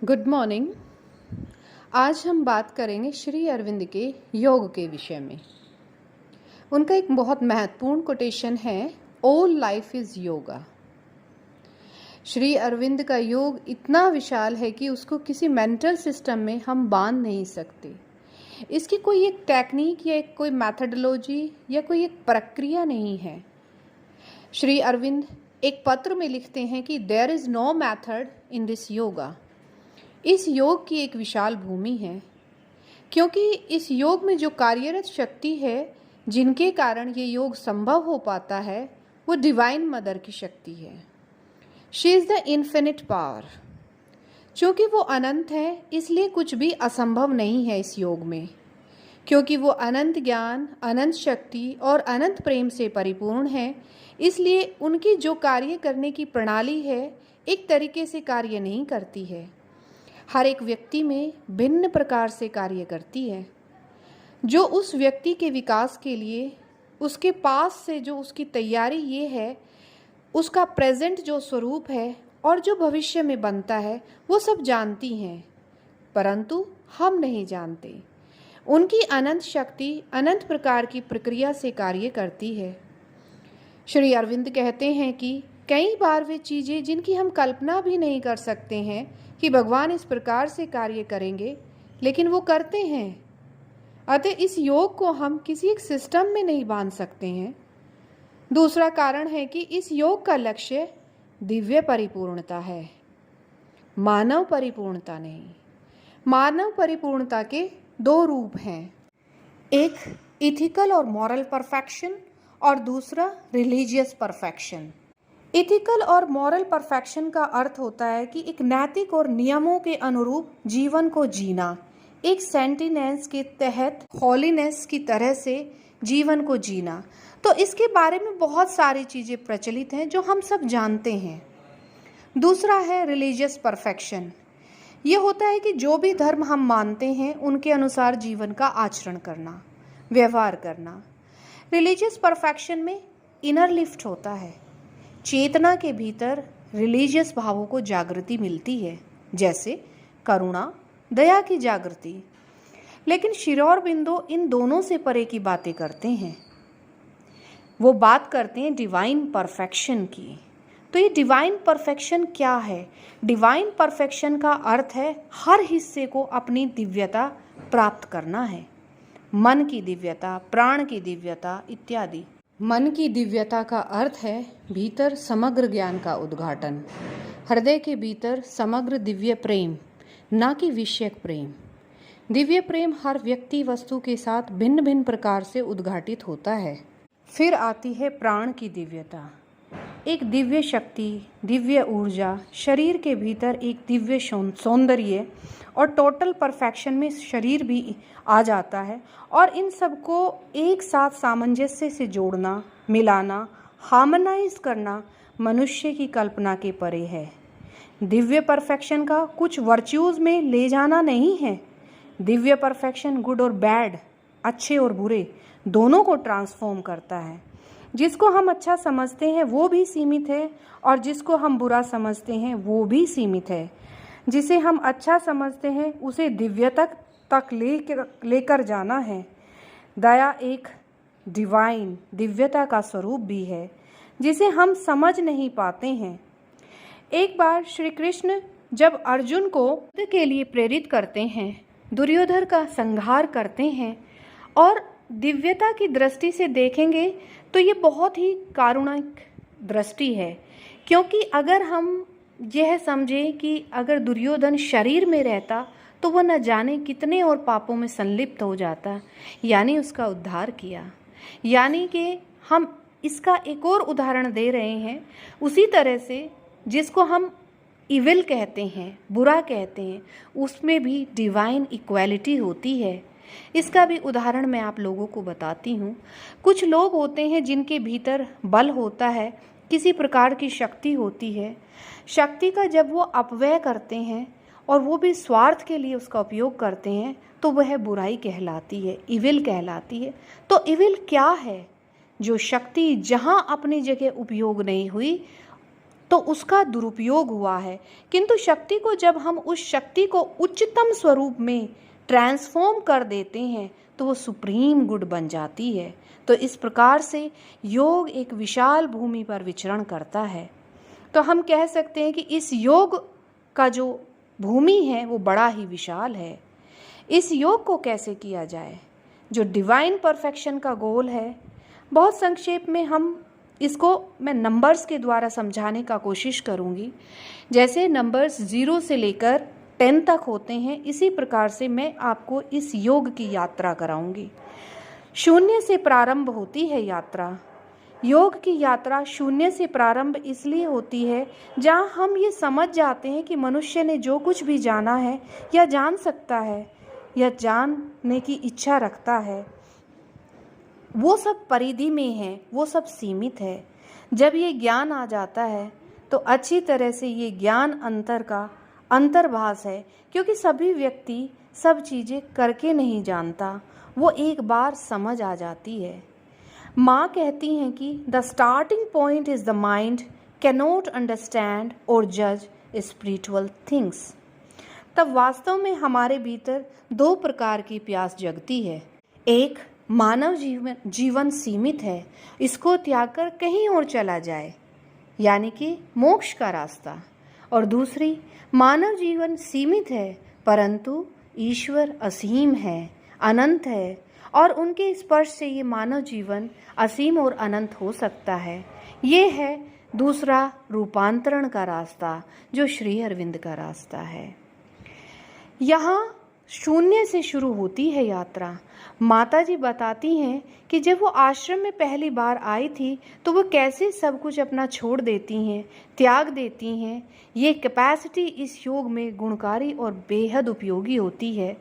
Good morning. आज हम बात करेंगे श्री अरविंद के योग के विषय में। उनका एक बहुत महत्वपूर्ण कोटेशन है, all life is yoga. Shri Aurobindo का योग इतना विशाल है कि उसको किसी मेंटल सिस्टम में हम बांध नहीं सकते। इसकी कोई एक टेक्निक या कोई मैथडोलॉजी या कोई एक प्रक्रिया नहीं है। श्री अरविंद एक पत्र में लिखते हैं कि there is no method in this yoga. इस योग की एक विशाल भूमि है, क्योंकि इस योग में जो कार्यरत शक्ति है, जिनके कारण ये योग संभव हो पाता है, वो डिवाइन मदर की शक्ति है। She is the infinite power. क्योंकि वो अनंत है, इसलिए कुछ भी असंभव नहीं है इस योग में। क्योंकि वो अनंत ज्ञान, अनंत शक्ति और अनंत प्रेम से परिपूर्ण है, इसलिए उनकी जो कार्य करने की प्रणाली है, एक तरीके से कार्य नहीं करती है। हर एक व्यक्ति में भिन्न प्रकार से कार्य करती है। जो उस व्यक्ति के विकास के लिए उसके पास से जो उसकी तैयारी ये है, उसका प्रेजेंट जो स्वरूप है और जो भविष्य में बनता है, वो सब जानती हैं, परंतु हम नहीं जानते। उनकी अनंत शक्ति अनंत प्रकार की प्रक्रिया से कार्य करती है। श्री अरविंद कहते हैं कि कई बार वे चीज़ें जिनकी हम कल्पना भी नहीं कर सकते हैं कि भगवान इस प्रकार से कार्य करेंगे, लेकिन वो करते हैं। अतः इस योग को हम किसी एक सिस्टम में नहीं बांध सकते हैं। दूसरा कारण है कि इस योग का लक्ष्य दिव्य परिपूर्णता है, मानव परिपूर्णता नहीं। मानव परिपूर्णता के दो रूप हैं, एक इथिकल और मॉरल परफेक्शन और दूसरा रिलीजियस परफेक्शन। इथिकल और मॉरल परफेक्शन का अर्थ होता है कि एक नैतिक और नियमों के अनुरूप जीवन को जीना, एक सेंटिनेंस के तहत हॉलीनेस की तरह से जीवन को जीना। तो इसके बारे में बहुत सारी चीज़ें प्रचलित हैं जो हम सब जानते हैं। दूसरा है रिलीजियस परफेक्शन। ये होता है कि जो भी धर्म हम मानते हैं उनके अनुसार जीवन का आचरण करना, व्यवहार करना। रिलीजियस परफेक्शन में इनर लिफ्ट होता है। चेतना के भीतर रिलीजियस भावों को जागृति मिलती है, जैसे करुणा, दया की जागृति। लेकिन श्री अरबिंदो इन दोनों से परे की बातें करते हैं। वो बात करते हैं डिवाइन परफेक्शन की। तो ये डिवाइन परफेक्शन क्या है? डिवाइन परफेक्शन का अर्थ है हर हिस्से को अपनी दिव्यता प्राप्त करना है। मन की दिव्यता, प्राण की दिव्यता इत्यादि। मन की दिव्यता का अर्थ है भीतर समग्र ज्ञान का उद्घाटन, हृदय के भीतर समग्र दिव्य प्रेम, ना कि विषयक प्रेम। दिव्य प्रेम हर व्यक्ति वस्तु के साथ भिन्न भिन्न प्रकार से उद्घाटित होता है। फिर आती है प्राण की दिव्यता, एक दिव्य शक्ति, दिव्य ऊर्जा, शरीर के भीतर एक दिव्य सौंदर्य और टोटल परफेक्शन में शरीर भी आ जाता है। और इन सबको एक साथ सामंजस्य से जोड़ना, मिलाना, हार्मोनाइज करना मनुष्य की कल्पना के परे है। दिव्य परफेक्शन का कुछ वर्च्यूज़ में ले जाना नहीं है। दिव्य परफेक्शन गुड और बैड, अच्छे और बुरे दोनों को ट्रांसफॉर्म करता है। जिसको हम अच्छा समझते हैं वो भी सीमित है और जिसको हम बुरा समझते हैं वो भी सीमित है। जिसे हम अच्छा समझते हैं उसे दिव्यता तक लेकर जाना है। दया एक डिवाइन दिव्यता का स्वरूप भी है, जिसे हम समझ नहीं पाते हैं। एक बार श्री कृष्ण जब अर्जुन को युद्ध के लिए प्रेरित करते हैं, दुर्योधन का संहार करते हैं, और दिव्यता की दृष्टि से देखेंगे तो ये बहुत ही कारुणिक दृष्टि है। क्योंकि अगर हम यह समझें कि अगर दुर्योधन शरीर में रहता तो वह न जाने कितने और पापों में संलिप्त हो जाता, यानी उसका उद्धार किया। यानी कि हम इसका एक और उदाहरण दे रहे हैं। उसी तरह से जिसको हम इविल कहते हैं, बुरा कहते हैं, उसमें भी डिवाइन इक्वालिटी होती है। इसका भी उदाहरण मैं आप लोगों को बताती हूँ। कुछ लोग होते हैं जिनके भीतर बल होता है, किसी प्रकार की शक्ति होती है। शक्ति का जब वो अपव्यय करते हैं और वो भी स्वार्थ के लिए उसका उपयोग करते हैं, तो वह बुराई कहलाती है, इविल कहलाती है। तो इविल क्या है? जो शक्ति जहाँ अपनी जगह उपयोग नहीं हुई, तो उसका दुरुपयोग हुआ है। किंतु शक्ति को जब हम उस शक्ति को उच्चतम स्वरूप में ट्रांसफॉर्म कर देते हैं तो वो सुप्रीम गुड बन जाती है। तो इस प्रकार से योग एक विशाल भूमि पर विचरण करता है। तो हम कह सकते हैं कि इस योग का जो भूमि है वो बड़ा ही विशाल है। इस योग को कैसे किया जाए, जो डिवाइन परफेक्शन का गोल है, बहुत संक्षेप में इसको मैं नंबर्स के द्वारा समझाने का कोशिश करूंगी। जैसे नंबर्स 0 से लेकर 10 तक होते हैं, इसी प्रकार से मैं आपको इस योग की यात्रा कराऊंगी। शून्य से प्रारंभ होती है यात्रा। योग की यात्रा शून्य से प्रारंभ इसलिए होती है जहाँ हम ये समझ जाते हैं कि मनुष्य ने जो कुछ भी जाना है या जान सकता है या जानने की इच्छा रखता है, वो सब परिधि में है, वो सब सीमित है। जब ये ज्ञान आ जाता है तो अच्छी तरह से ये ज्ञान अंतर का अंतर्भास है, क्योंकि सभी व्यक्ति सब चीज़ें करके नहीं जानता, वो एक बार समझ आ जाती है। माँ कहती हैं कि the starting point is the mind can not understand और जज स्पिरिचुअल थिंग्स। तब वास्तव में हमारे भीतर 2 प्रकार की प्यास जगती है। एक, मानव जीवन सीमित है, इसको त्याग कर कहीं और चला जाए, यानी कि मोक्ष का रास्ता। और दूसरी, मानव जीवन सीमित है परंतु ईश्वर असीम है, अनंत है, और उनके स्पर्श से ये मानव जीवन असीम और अनंत हो सकता है। ये है दूसरा रूपांतरण का रास्ता, जो श्री अरविंद का रास्ता है। यहाँ शून्य से शुरू होती है यात्रा। माता जी बताती हैं कि जब वो आश्रम में पहली बार आई थी तो वो कैसे सब कुछ अपना छोड़ देती हैं, त्याग देती हैं। ये कैपेसिटी इस योग में गुणकारी और बेहद उपयोगी होती है।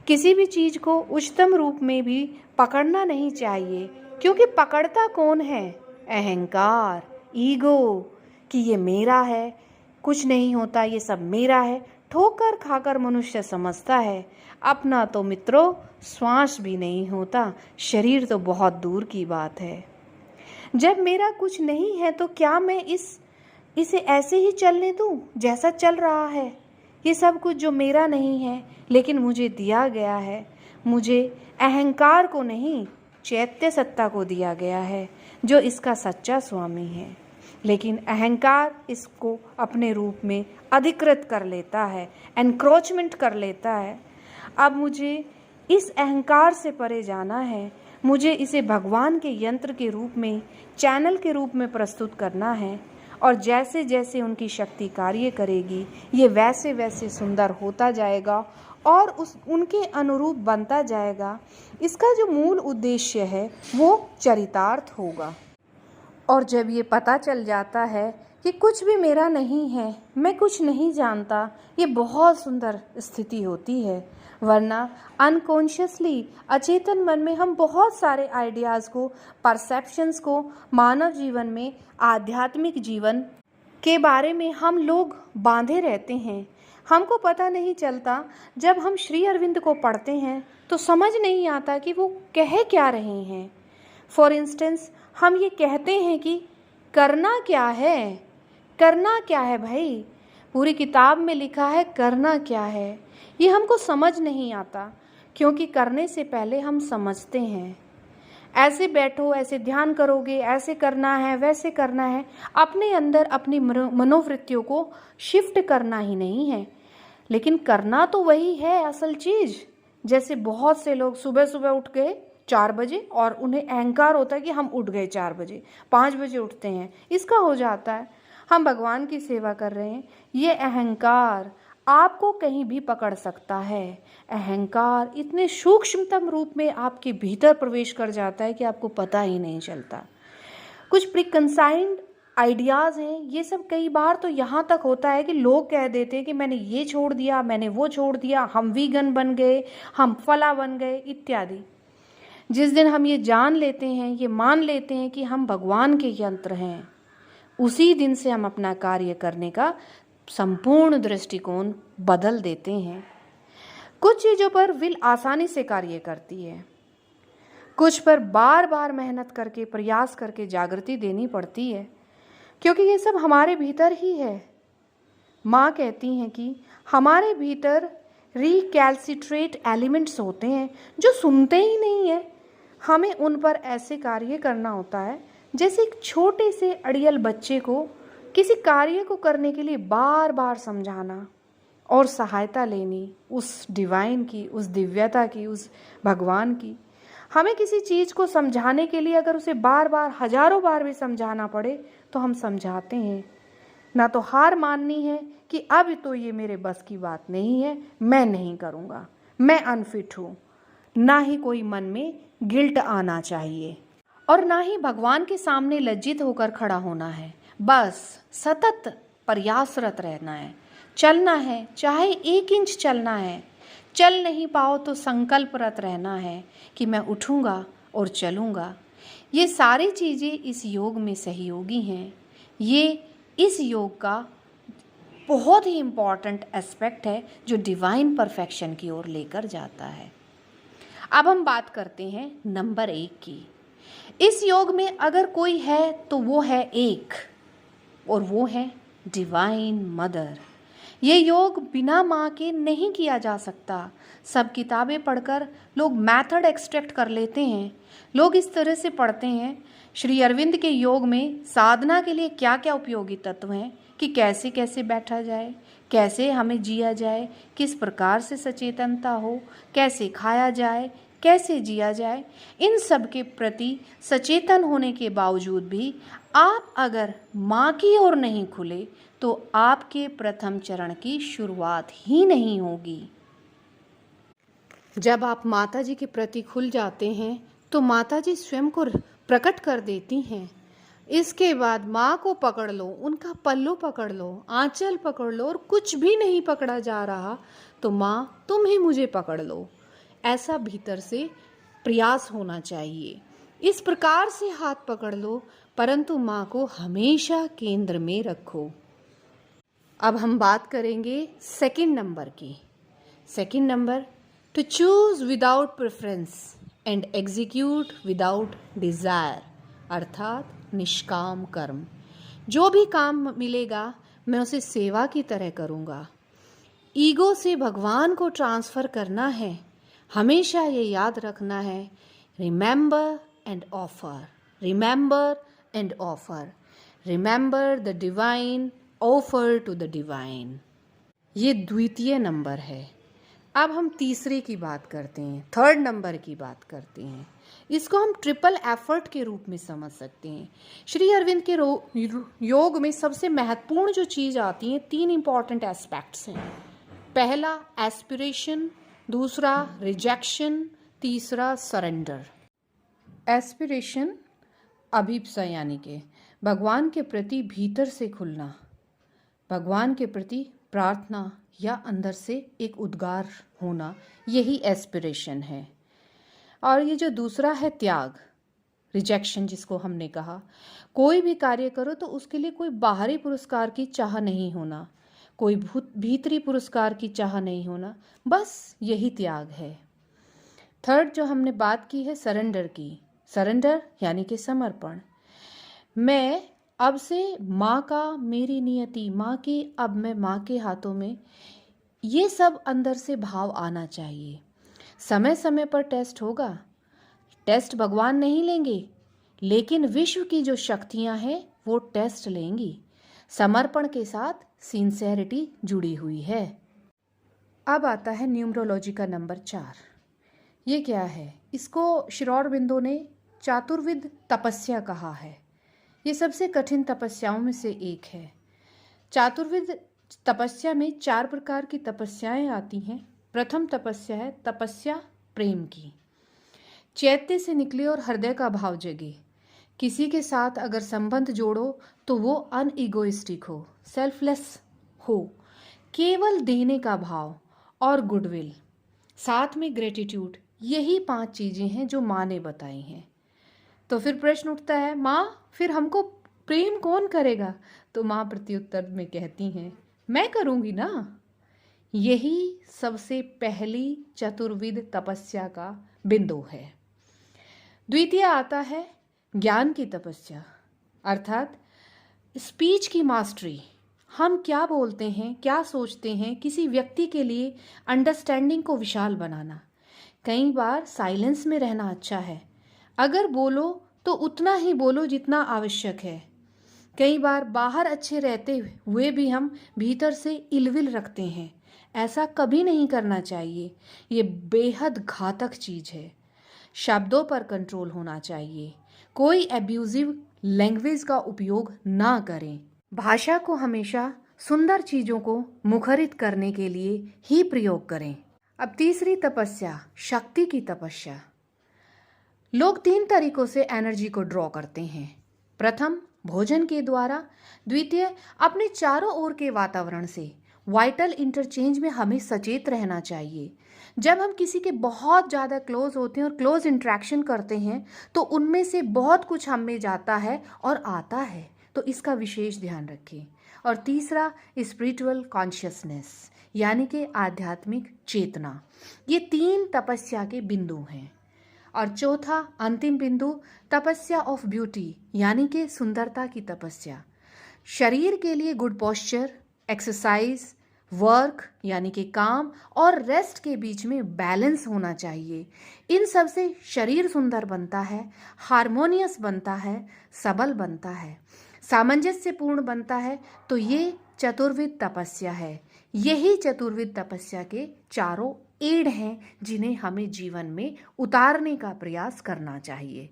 किसी भी चीज़ को उच्चतम रूप में भी पकड़ना नहीं चाहिए, क्योंकि पकड़ता कौन है? अहंकार, ईगो, कि ये मेरा है, कुछ नहीं होता, ये सब मेरा है। ठोकर खाकर मनुष्य समझता है अपना तो मित्रों श्वास भी नहीं होता, शरीर तो बहुत दूर की बात है। जब मेरा कुछ नहीं है तो क्या मैं इसे ऐसे ही चलने दूं जैसा चल रहा है? ये सब कुछ जो मेरा नहीं है लेकिन मुझे दिया गया है, मुझे अहंकार को नहीं चैत्य सत्ता को दिया गया है, जो इसका सच्चा स्वामी है। लेकिन अहंकार इसको अपने रूप में अधिकृत कर लेता है, एनक्रोचमेंट कर लेता है। अब मुझे इस अहंकार से परे जाना है, मुझे इसे भगवान के यंत्र के रूप में, चैनल के रूप में प्रस्तुत करना है। और जैसे जैसे उनकी शक्ति कार्य करेगी, ये वैसे वैसे सुंदर होता जाएगा और उनके अनुरूप बनता जाएगा। इसका जो मूल उद्देश्य है वो चरितार्थ होगा। और जब ये पता चल जाता है कि कुछ भी मेरा नहीं है, मैं कुछ नहीं जानता, ये बहुत सुंदर स्थिति होती है। वरना अनकॉन्शियसली, अचेतन मन में हम बहुत सारे आइडियाज़ को, परसेप्शंस को, मानव जीवन में, आध्यात्मिक जीवन के बारे में हम लोग बांधे रहते हैं। हमको पता नहीं चलता। जब हम श्री अरविंद को पढ़ते हैं तो समझ नहीं आता कि वो कह क्या रहे हैं। फॉर इंस्टेंस, हम ये कहते हैं कि करना क्या है, करना क्या है भाई, पूरी किताब में लिखा है करना क्या है। ये हमको समझ नहीं आता, क्योंकि करने से पहले हम समझते हैं। ऐसे बैठो, ऐसे ध्यान करोगे, ऐसे करना है, वैसे करना है, अपने अंदर अपनी मनोवृत्तियों को शिफ्ट करना ही नहीं है। लेकिन करना तो वही है असल चीज़। जैसे बहुत से लोग सुबह सुबह उठ गए 4 बजे और उन्हें अहंकार होता है कि हम उठ गए 4 बजे, 5 बजे उठते हैं, इसका हो जाता है हम भगवान की सेवा कर रहे हैं। ये अहंकार आपको कहीं भी पकड़ सकता है। अहंकार इतने सूक्ष्मतम रूप में आपके भीतर प्रवेश कर जाता है कि आपको पता ही नहीं चलता। कुछ प्रीकंसाइंड आइडियाज़ हैं, ये सब कई बार तो यहाँ तक होता है कि लोग कह देते हैं कि मैंने ये छोड़ दिया, मैंने वो छोड़ दिया, हम वीगन बन गए, हम फला बन गए इत्यादि। जिस दिन हम ये जान लेते हैं, ये मान लेते हैं कि हम भगवान के यंत्र हैं, उसी दिन से हम अपना कार्य करने का संपूर्ण दृष्टिकोण बदल देते हैं। कुछ चीज़ों पर विल आसानी से कार्य करती है, कुछ पर बार बार मेहनत करके, प्रयास करके जागृति देनी पड़ती है। क्योंकि ये सब हमारे भीतर ही है। माँ कहती हैं कि हमारे भीतर रिकैल्सिट्रेट एलिमेंट्स होते हैं जो सुनते ही नहीं है। हमें उन पर ऐसे कार्य करना होता है जैसे एक छोटे से अड़ियल बच्चे को किसी कार्य को करने के लिए बार बार समझाना और सहायता लेनी उस डिवाइन की, उस दिव्यता की, उस भगवान की। हमें किसी चीज़ को समझाने के लिए अगर उसे बार बार, हजारों बार भी समझाना पड़े तो हम समझाते हैं। ना तो हार माननी है कि अब तो ये मेरे बस की बात नहीं है, मैं नहीं करूँगा, मैं अनफिट हूँ। ना ही कोई मन में गिल्ट आना चाहिए और ना ही भगवान के सामने लज्जित होकर खड़ा होना है। बस सतत प्रयासरत रहना है, चलना है, चाहे 1 इंच चलना है। चल नहीं पाओ तो संकल्परत रहना है कि मैं उठूँगा और चलूँगा। ये सारी चीज़ें इस योग में सहयोगी हैं। ये इस योग का बहुत ही इम्पॉर्टेंट एस्पेक्ट है जो डिवाइन परफेक्शन की ओर लेकर जाता है। अब हम बात करते हैं नंबर 1 की। इस योग में अगर कोई है तो वो है एक, और वो है डिवाइन मदर। ये योग बिना माँ के नहीं किया जा सकता। सब किताबें पढ़कर लोग मेथड एक्सट्रैक्ट कर लेते हैं। लोग इस तरह से पढ़ते हैं, श्री अरविंद के योग में साधना के लिए क्या क्या उपयोगी तत्व हैं, कि कैसे कैसे बैठा जाए, कैसे हमें जिया जाए, किस प्रकार से सचेतनता हो, कैसे खाया जाए, कैसे जिया जाए। इन सब के प्रति सचेतन होने के बावजूद भी आप अगर माँ की ओर नहीं खुले तो आपके प्रथम चरण की शुरुआत ही नहीं होगी। जब आप माता जी के प्रति खुल जाते हैं तो माता जी स्वयं को प्रकट कर देती हैं। इसके बाद माँ को पकड़ लो, उनका पल्लू पकड़ लो, आंचल पकड़ लो, और कुछ भी नहीं पकड़ा जा रहा तो माँ तुम ही मुझे पकड़ लो, ऐसा भीतर से प्रयास होना चाहिए। इस प्रकार से हाथ पकड़ लो, परंतु माँ को हमेशा केंद्र में रखो। अब हम बात करेंगे सेकंड नंबर की। Second number, to choose without preference and execute without desire, अर्थात निष्काम कर्म। जो भी काम मिलेगा मैं उसे सेवा की तरह करूँगा। ईगो से भगवान को ट्रांसफ़र करना है। हमेशा ये याद रखना है, remember and offer, remember and offer, remember the divine, offer to the divine. ये द्वितीय नंबर है। अब हम तीसरे की बात करते हैं, थर्ड नंबर की बात करते हैं। इसको हम ट्रिपल एफर्ट के रूप में समझ सकते हैं। श्री अरविंद के योग में सबसे महत्वपूर्ण जो चीज़ आती है, 3 इंपॉर्टेंट एस्पेक्ट्स हैं। पहला एस्पिरेशन, दूसरा रिजेक्शन, तीसरा सरेंडर। एस्पिरेशन, अभिप्सा, यानी कि भगवान के प्रति भीतर से खुलना, भगवान के प्रति प्रार्थना या अंदर से एक उद्गार होना, यही एस्पिरेशन है। और ये जो दूसरा है त्याग, रिजेक्शन, जिसको हमने कहा, कोई भी कार्य करो तो उसके लिए कोई बाहरी पुरस्कार की चाह नहीं होना, कोई भीतरी पुरस्कार की चाह नहीं होना, बस यही त्याग है। थर्ड जो हमने बात की है सरेंडर की। सरेंडर यानी कि समर्पण। मैं अब से माँ का, मेरी नियति माँ की, अब मैं माँ के हाथों में, ये सब अंदर से भाव आना चाहिए। समय समय पर टेस्ट होगा, टेस्ट भगवान नहीं लेंगे, लेकिन विश्व की जो शक्तियाँ हैं वो टेस्ट लेंगी। समर्पण के साथ सिंसेरिटी जुड़ी हुई है। अब आता है न्यूमरोलॉजी का नंबर 4। ये क्या है? इसको श्री अरविंदो ने चातुर्विद तपस्या कहा है। ये सबसे कठिन तपस्याओं में से एक है। चातुर्विद तपस्या में 4 प्रकार की तपस्याएं आती हैं। प्रथम तपस्या है तपस्या प्रेम की। चैत्य से निकले और हृदय का भाव जगे। किसी के साथ अगर संबंध जोड़ो तो वो अनइगोइस्टिक हो, सेल्फलेस हो, केवल देने का भाव और गुडविल, साथ में ग्रेटिट्यूड। यही 5 चीज़ें हैं जो माँ ने बताई हैं। तो फिर प्रश्न उठता है, माँ फिर हमको प्रेम कौन करेगा? तो माँ प्रत्युत्तर में कहती हैं, मैं करूँगी ना। यही सबसे पहली चतुर्विद तपस्या का बिंदु है। द्वितीय आता है ज्ञान की तपस्या, अर्थात स्पीच की मास्टरी, हम क्या बोलते हैं, क्या सोचते हैं, किसी व्यक्ति के लिए अंडरस्टैंडिंग को विशाल बनाना। कई बार साइलेंस में रहना अच्छा है, अगर बोलो तो उतना ही बोलो जितना आवश्यक है। कई बार बाहर अच्छे रहते हुए भी हम भीतर से इलविल रखते हैं, ऐसा कभी नहीं करना चाहिए, ये बेहद घातक चीज़ है। शब्दों पर कंट्रोल होना चाहिए, कोई एब्यूजिव लैंग्वेज का उपयोग ना करें। भाषा को हमेशा सुंदर चीज़ों को मुखरित करने के लिए ही प्रयोग करें। अब तीसरी तपस्या, शक्ति की तपस्या। लोग 3 तरीकों से एनर्जी को ड्रॉ करते हैं। प्रथम, भोजन के द्वारा। द्वितीय, अपने चारों ओर के वातावरण से। वाइटल इंटरचेंज में हमें सचेत रहना चाहिए। जब हम किसी के बहुत ज़्यादा क्लोज होते हैं और क्लोज इंट्रैक्शन करते हैं तो उनमें से बहुत कुछ हम में जाता है और आता है, तो इसका विशेष ध्यान रखें। और तीसरा, स्पिरिचुअल कॉन्शियसनेस, यानी कि आध्यात्मिक चेतना। ये 3 तपस्या के बिंदु हैं। और चौथा, अंतिम बिंदु, तपस्या ऑफ ब्यूटी, यानी कि सुंदरता की तपस्या। शरीर के लिए गुड पोस्चर, एक्सरसाइज, वर्क यानी कि काम और रेस्ट के बीच में बैलेंस होना चाहिए। इन सब से शरीर सुंदर बनता है, हार्मोनियस बनता है, सबल बनता है, सामंजस्यपूर्ण बनता है। तो ये चतुर्विध तपस्या है। यही चतुर्विध तपस्या के चारों एड हैं जिन्हें हमें जीवन में उतारने का प्रयास करना चाहिए।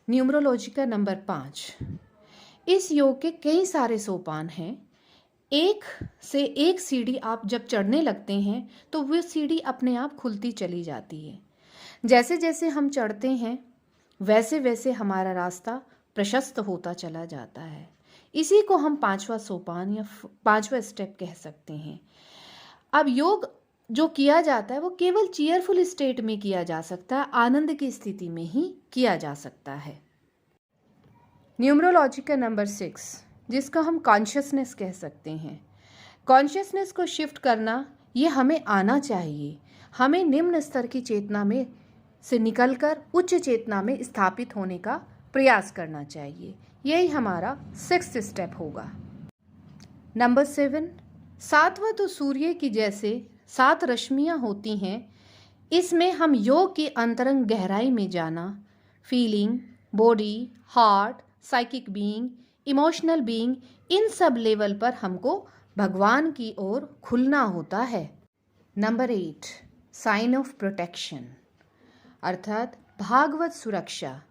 न्यूमरोलॉजी का नंबर 5। इस योग के कई सारे सोपान हैं। एक से एक सीढ़ी आप जब चढ़ने लगते हैं तो वह सीढ़ी अपने आप खुलती चली जाती है। जैसे जैसे हम चढ़ते हैं वैसे वैसे हमारा रास्ता प्रशस्त होता चला जाता है। इसी को हम 5वां सोपान या 5वां स्टेप कह सकते हैं। अब योग जो किया जाता है वो केवल चीयरफुल स्टेट में किया जा सकता है, आनंद की स्थिति में ही किया जा सकता है। न्यूमरोलॉजी का नंबर 6, जिसको हम कॉन्शियसनेस कह सकते हैं। कॉन्शियसनेस को शिफ्ट करना ये हमें आना चाहिए। हमें निम्न स्तर की चेतना में से निकलकर उच्च चेतना में स्थापित होने का प्रयास करना चाहिए। यही हमारा 6th स्टेप होगा। नंबर 7, 7वां तो सूर्य की जैसे 7 रश्मियाँ होती हैं। इसमें हम योग की अंतरंग गहराई में जाना, feeling, body, heart, psychic being, emotional being, इन सब लेवल पर हमको भगवान की ओर खुलना होता है। नंबर 8, साइन ऑफ प्रोटेक्शन, अर्थात भागवत सुरक्षा।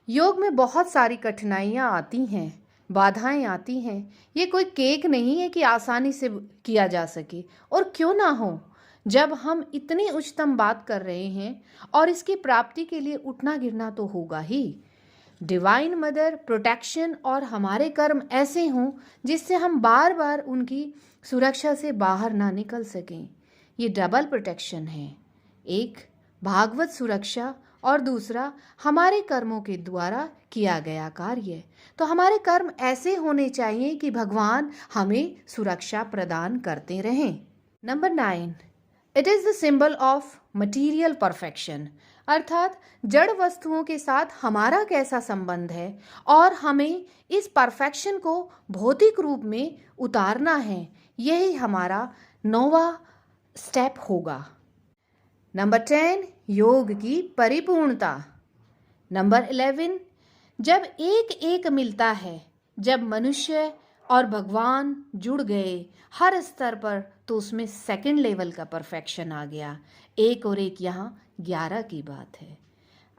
योग में बहुत सारी कठिनाइयाँ आती हैं, बाधाएं आती हैं। ये कोई केक नहीं है कि आसानी से किया जा सके, और क्यों ना हो। जब हम इतनी उच्चतम बात कर रहे हैं और इसकी प्राप्ति के लिए उठना गिरना तो होगा ही। डिवाइन मदर प्रोटेक्शन और हमारे कर्म ऐसे हों जिससे हम बार बार उनकी सुरक्षा से बाहर ना निकल सकें। ये डबल प्रोटेक्शन है, एक भागवत सुरक्षा और दूसरा हमारे कर्मों के द्वारा किया गया कार्य। तो हमारे कर्म ऐसे होने चाहिए कि भगवान हमें सुरक्षा प्रदान करते रहें। Number 9, it is the symbol of material perfection, अर्थात जड़ वस्तुओं के साथ हमारा कैसा संबंध है और हमें इस परफेक्शन को भौतिक रूप में उतारना है। यही हमारा 9वां स्टेप होगा। नंबर 10, योग की परिपूर्णता। नंबर 11, जब एक एक मिलता है, जब मनुष्य और भगवान जुड़ गए हर स्तर पर, तो उसमें 2nd लेवल का परफेक्शन आ गया। 1 और 1 यहाँ 11 की बात है।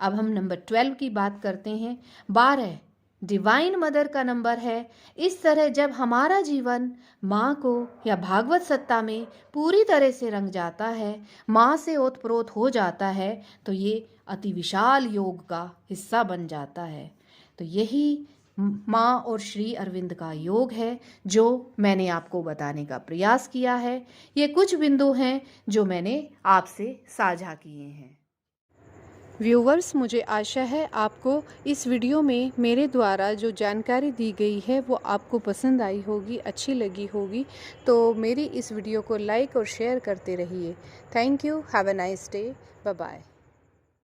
अब हम नंबर 12 की बात करते हैं। 12 डिवाइन मदर का नंबर है। इस तरह जब हमारा जीवन माँ को या भागवत सत्ता में पूरी तरह से रंग जाता है, माँ से ओतप्रोत हो जाता है, तो ये अति विशाल योग का हिस्सा बन जाता है। तो यही माँ और श्री अरविंद का योग है जो मैंने आपको बताने का प्रयास किया है। ये कुछ बिंदु हैं जो मैंने आपसे साझा किए हैं। व्यूवर्स, मुझे आशा है आपको इस वीडियो में मेरे द्वारा जो जानकारी दी गई है वो आपको पसंद आई होगी, अच्छी लगी होगी। तो मेरी इस वीडियो को लाइक और शेयर करते रहिए। Thank you. Have a nice day. Bye bye.